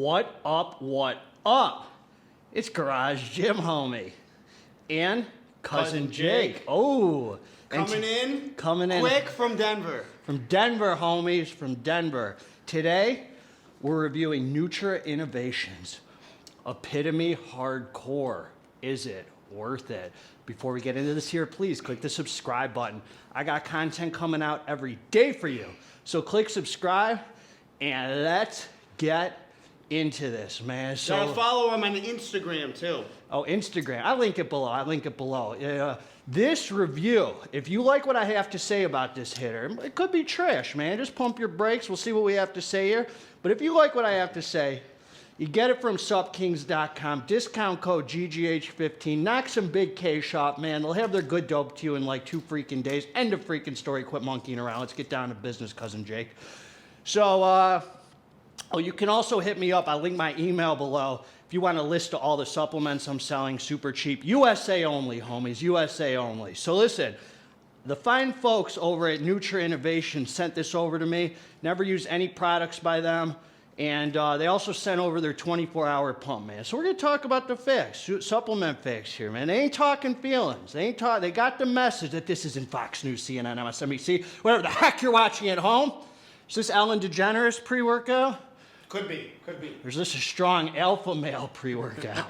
What up, what up? It's Garage Gym Homie and Cousin Jake. Oh. Coming in quick from Denver. From Denver, homies, from Denver. Today, we're reviewing Nutra Innovations. Epitome Hardcore. Is it worth it? Before we get into this here, please click the subscribe button. I got content coming out every day for you. So click subscribe and let's get into this, man. So gotta follow him on Instagram too. Oh, Instagram. I link it below. This review, if you like what I have to say about this hitter, it could be trash, man. Just pump your brakes. We'll see what we have to say here. But if you like what I have to say, you get it from supkings.com. Discount code GGH15. Knock some big K shop, man. They'll have their good dope to you in like 2 freaking days. End of freaking story. Quit monkeying around. Let's get down to business, Cousin Jake. So, you can also hit me up. I'll link my email below if you want a list of all the supplements I'm selling super cheap. USA only, homies. USA only. So listen, the fine folks over at Nutra Innovation sent this over to me. Never used any products by them. And they also sent over their 24-hour pump, man. So we're going to talk about the fix, supplement fix here, man. They ain't talking feelings. They got the message that this isn't Fox News, CNN, MSNBC, whatever the heck you're watching at home. Is this Ellen DeGeneres pre-workout? Could be. Or is this a strong alpha male pre-workout?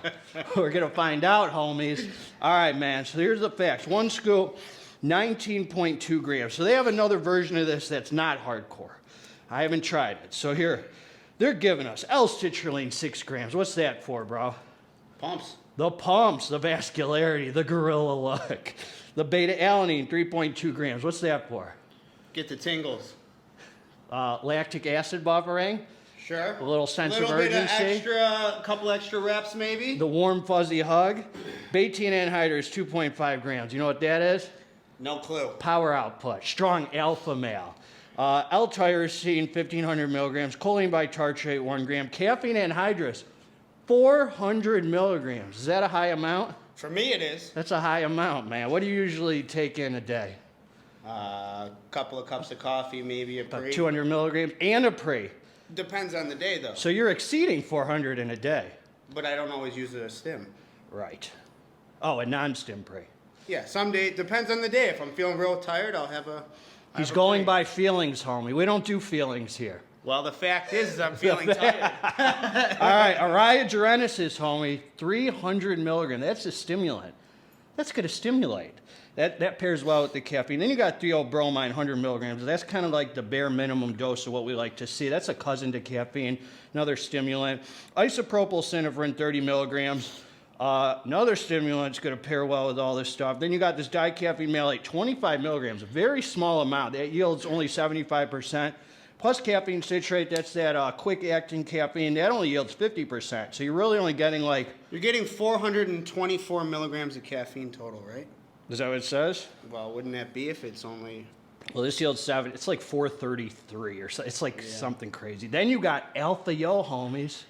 We're going to find out, homies. All right, man. So here's the facts. 1 scoop, 19.2 grams. So they have another version of this that's not hardcore. I haven't tried it. So here, they're giving us L-citrulline 6 grams. What's that for, bro? Pumps. The pumps, the vascularity, the gorilla look. The beta-alanine, 3.2 grams. What's that for? Get the tingles. Lactic acid buffering. Sure. A little sense of bit urgency. A couple extra reps maybe. The warm fuzzy hug. Betaine anhydrous, 2.5 grams. You know what that is? No clue. Power output. Strong alpha male. L-tyrosine, 1,500 milligrams. Choline bitartrate, 1 gram. Caffeine anhydrous, 400 milligrams. Is that a high amount? For me it is. That's a high amount, man. What do you usually take in a day? A couple of cups of coffee, maybe a pre. About 200 milligrams and a pre. Depends on the day though. So you're exceeding 400 in a day. But I don't always use it as stim. Right. Oh, a non-stim pre. Yeah, some day, depends on the day. If I'm feeling real tired, I'll have a... He's going by feelings, homie. We don't do feelings here. Well, the fact is I'm feeling tired. All right, Araya genesis, homie, 300 milligrams. That's a stimulant. That's going to stimulate. That pairs well with the caffeine. Then you got theobromine, 100 milligrams. That's kind of like the bare minimum dose of what we like to see. That's a cousin to caffeine, another stimulant. Isopropyl synephrine, 30 milligrams. Another stimulant is going to pair well with all this stuff. Then you got this dicaffeine malate, 25 milligrams, a very small amount. That yields only 75%. Plus caffeine citrate, that's that quick-acting caffeine. That only yields 50%. So you're really only getting like... You're getting 424 milligrams of caffeine total, right? Is that what it says? Well, wouldn't that be if it's only... Well, this yields 7. It's like 433 or so. It's like something crazy. Then you got Alpha Yo, homies.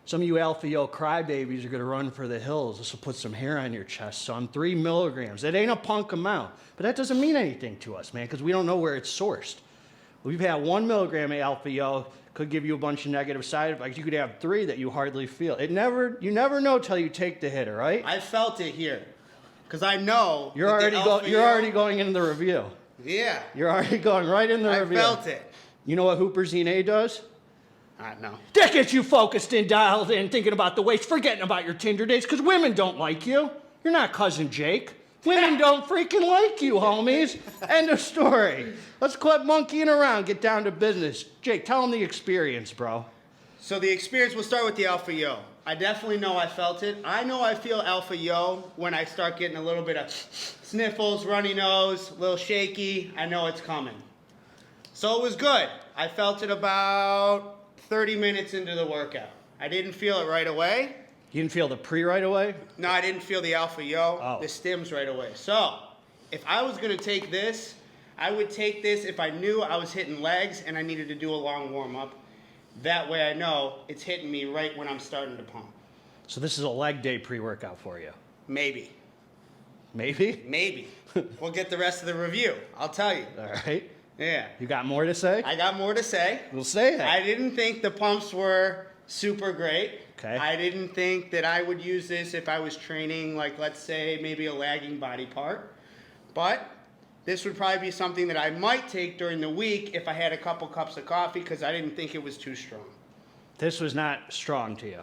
Some of you Alpha Yo crybabies are going to run for the hills. This will put some hair on your chest, son. 3 milligrams. That ain't a punk amount. But that doesn't mean anything to us, man, because we don't know where it's sourced. We've had 1 milligram of Alpha Yo. Could give you a bunch of negative side effects. You could have 3 that you hardly feel. You never know till you take the hitter, right? I felt it here. Because I know you're already going into the review. Yeah. You're already going right in the review. I felt it. You know what Hooperzine A does? No. That gets you focused and dialed in, thinking about the waist, forgetting about your Tinder dates, because women don't like you. You're not Cousin Jake. Women don't freaking like you, homies. End of story. Let's quit monkeying around, get down to business. Jake, tell them the experience, bro. So the experience, we'll start with the Alpha Yo. I definitely know I felt it. I know I feel Alpha Yo when I start getting a little bit of sniffles, runny nose, a little shaky. I know it's coming. So it was good. I felt it about 30 minutes into the workout. I didn't feel it right away. You didn't feel the pre right away? No, I didn't feel the Alpha Yo, the stims right away. So if I was going to take this, I would take this if I knew I was hitting legs and I needed to do a long warm-up. That way I know it's hitting me right when I'm starting to pump. So this is a leg day pre-workout for you? Maybe. Maybe? Maybe. We'll get the rest of the review. I'll tell you. All right. Yeah. You got more to say? I got more to say. We'll say it. I didn't think the pumps were super great. Okay. I didn't think that I would use this if I was training, like, let's say, maybe a lagging body part. But this would probably be something that I might take during the week if I had a couple cups of coffee, because I didn't think it was too strong. This was not strong to you.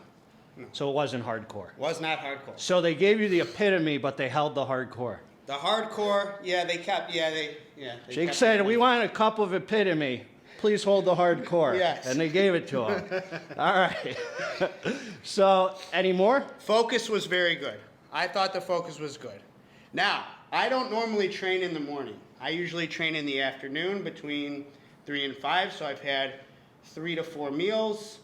No. So it wasn't hardcore. Was not hardcore. So they gave you the epitome, but they held the hardcore. The hardcore, they kept. Jake said, we want a cup of epitome. Please hold the hardcore. Yes. And they gave it to him. All right. So, any more? Focus was very good. I thought the focus was good. Now, I don't normally train in the morning. I usually train in the afternoon between 3 and 5, so I've had 3 to 4 meals.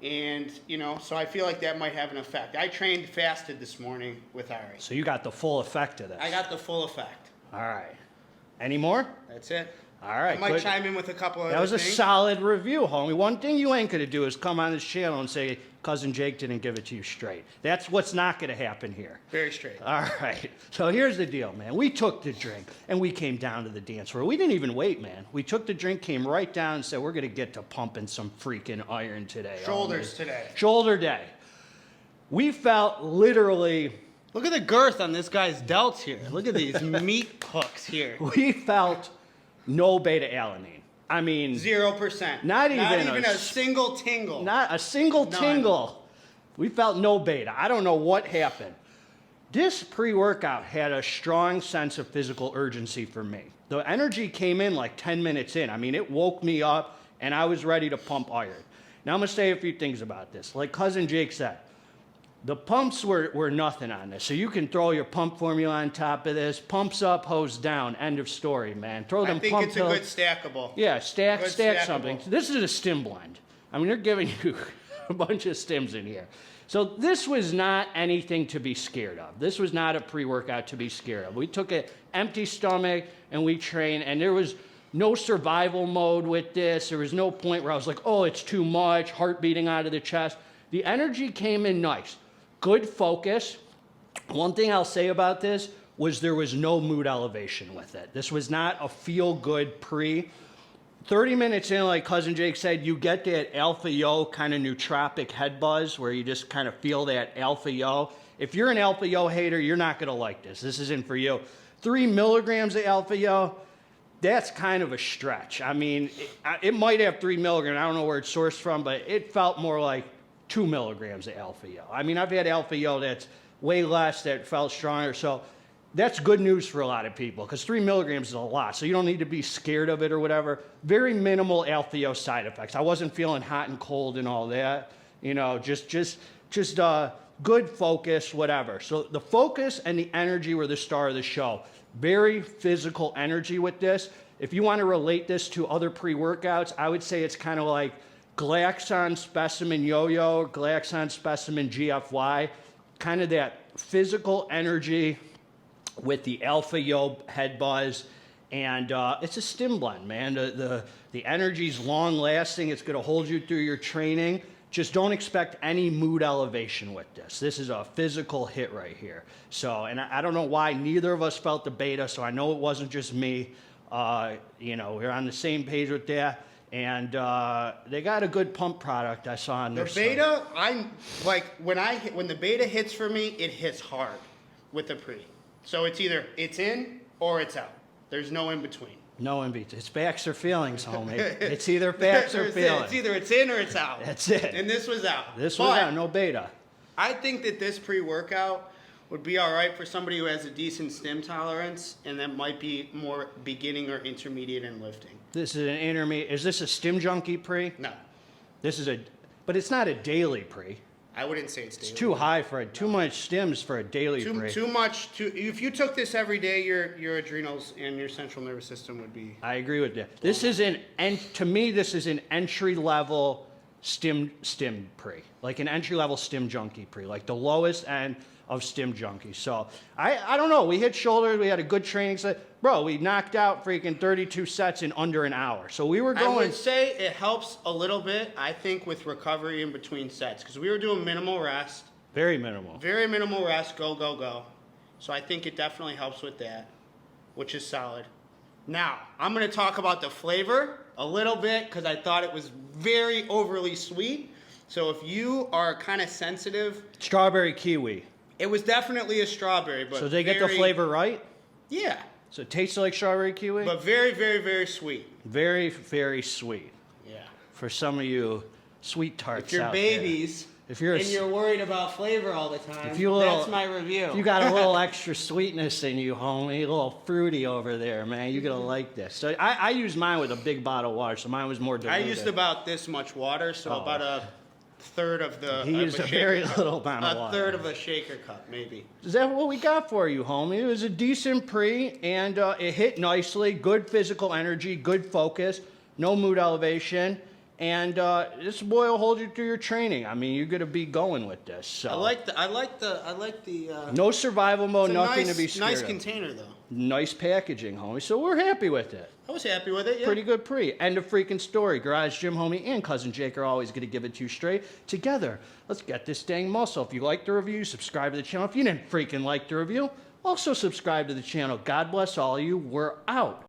And, so I feel like that might have an effect. I trained fasted this morning with Ari. So you got the full effect of this. I got the full effect. All right. Any more? That's it. All right. I might good. chime in with a couple of That was other a things. solid review, homie. One thing you ain't going to do is come on this channel and say, Cousin Jake didn't give it to you straight. That's what's not going to happen here. Very straight. All right. So here's the deal, man. We took the drink, and we came down to the dance floor. We didn't even wait, man. We took the drink, came right down, and said, we're going to get to pumping some freaking iron today. Shoulders homie. today. Shoulder day. We felt literally... Look at the girth on this guy's delts here. Look at these meat hooks here. We felt no beta-alanine. I mean... 0%. Not even a single tingle. Not a single None. tingle. We felt no beta. I don't know what happened. This pre-workout had a strong sense of physical urgency for me. The energy came in like 10 minutes in. I mean, it woke me up, and I was ready to pump iron. Now, I'm going to say a few things about this. Like Cousin Jake said, the pumps were nothing on this. So you can throw your pump formula on top of this. Pumps up, hose down. End of story, man. Throw them I think pump it's a pills. good stackable. Yeah, stack Good something. stackable. This is a stim blend. I mean, they're giving you a bunch of stims in here. So this was not anything to be scared of. This was not a pre-workout to be scared of. We took an empty stomach and we trained, and there was no survival mode with this. There was no point where I was like, oh, it's too much, heart beating out of the chest. The energy came in nice. Good focus. One thing I'll say about this was there was no mood elevation with it. This was not a feel-good pre. 30 minutes in, like Cousin Jake said, you get that alpha yo kind of nootropic head buzz where you just kind of feel that alpha yo. If you're an alpha yo hater, you're not going to like this. This isn't for you. 3 milligrams of alpha yo, that's kind of a stretch. I mean, it might have 3 milligrams. I don't know where it's sourced from, but it felt more like 2 milligrams of alpha yo. I mean, I've had alpha yo that's way less, that felt stronger. So that's good news for a lot of people because 3 milligrams is a lot. So you don't need to be scared of it or whatever. Very minimal alpha yo side effects. I wasn't feeling hot and cold and all that. Just good focus, whatever. So the focus and the energy were the star of the show. Very physical energy with this. If you want to relate this to other pre-workouts, I would say it's kind of like Glaxon Specimen Yo-Yo, Glaxon Specimen GFY, kind of that physical energy with the alpha yo head buzz, and it's a stim blend, man. The energy's long lasting. It's going to hold you through your training. Just don't expect any mood elevation with this. This is a physical hit right here. So, and I don't know why neither of us felt the beta, so I know it wasn't just me. We're on the same page with that. And they got a good pump product I saw on their beta, I'm like when the beta hits for me, it hits hard with the pre. So it's either it's in or it's out. There's no in between. No in between. It's facts or feelings, homie. It's either facts or feelings. It's either it's in or it's out. That's it. And this was out. This was out, no beta. I think that this pre-workout would be all right for somebody who has a decent stim tolerance and that might be more beginning or intermediate in lifting. This is an intermediate. Is this a stim junkie pre? No. This is but it's not a daily pre. I wouldn't say it's daily. It's too high for too much stims for a daily pre. Too much. If you took this every day, your adrenals and your central nervous system would be. I agree with that. This is to me, this is an entry level stim pre, like an entry level stim junkie pre, like the lowest end of stim junkie. So I don't know. We hit shoulders. We had a good training set. Bro, we knocked out freaking 32 sets in under an hour. So we were going. I would say it helps a little bit, I think, with recovery in between sets because we were doing minimal rest. Very minimal. Very minimal rest. Go, go, go. So I think it definitely helps with that, which is solid. Now, I'm going to talk about the flavor a little bit because I thought it was very overly sweet. So if you are kind of sensitive, Strawberry kiwi. it was definitely a strawberry, but So they get the flavor right? Yeah, So it tastes like strawberry kiwi? but very, very, very sweet. Very, very sweet. Yeah. For some of you sweet tarts If you're out babies, there. If you're and you're worried about flavor all the time, if you little- that's my review. If you got a little extra sweetness in you, homie, a little fruity over there, man, you're gonna like this. So I used mine with a big bottle of water, so mine was more I diluted. used about this much water, so Oh. about a third of the. He used a shaker very cup. little amount of A water. third of a shaker cup, maybe. Is that what we got for you, homie? It was a decent pre, and it hit nicely. Good physical energy, good focus, no mood elevation, and this boy will hold you through your training. I mean, you're gonna be going with this. So I like the. no survival mode, It's a nothing nice, to be scared nice of. container though. Nice packaging, homie. So we're happy with it. I was happy with it. Yeah. Pretty good pre. End of freaking story. Garage Gym Homie and Cousin Jake are always going to give it to you straight. Together, let's get this dang muscle. If you liked the review, subscribe to the channel. If you didn't freaking like the review, also subscribe to the channel. God bless all of you. We're out.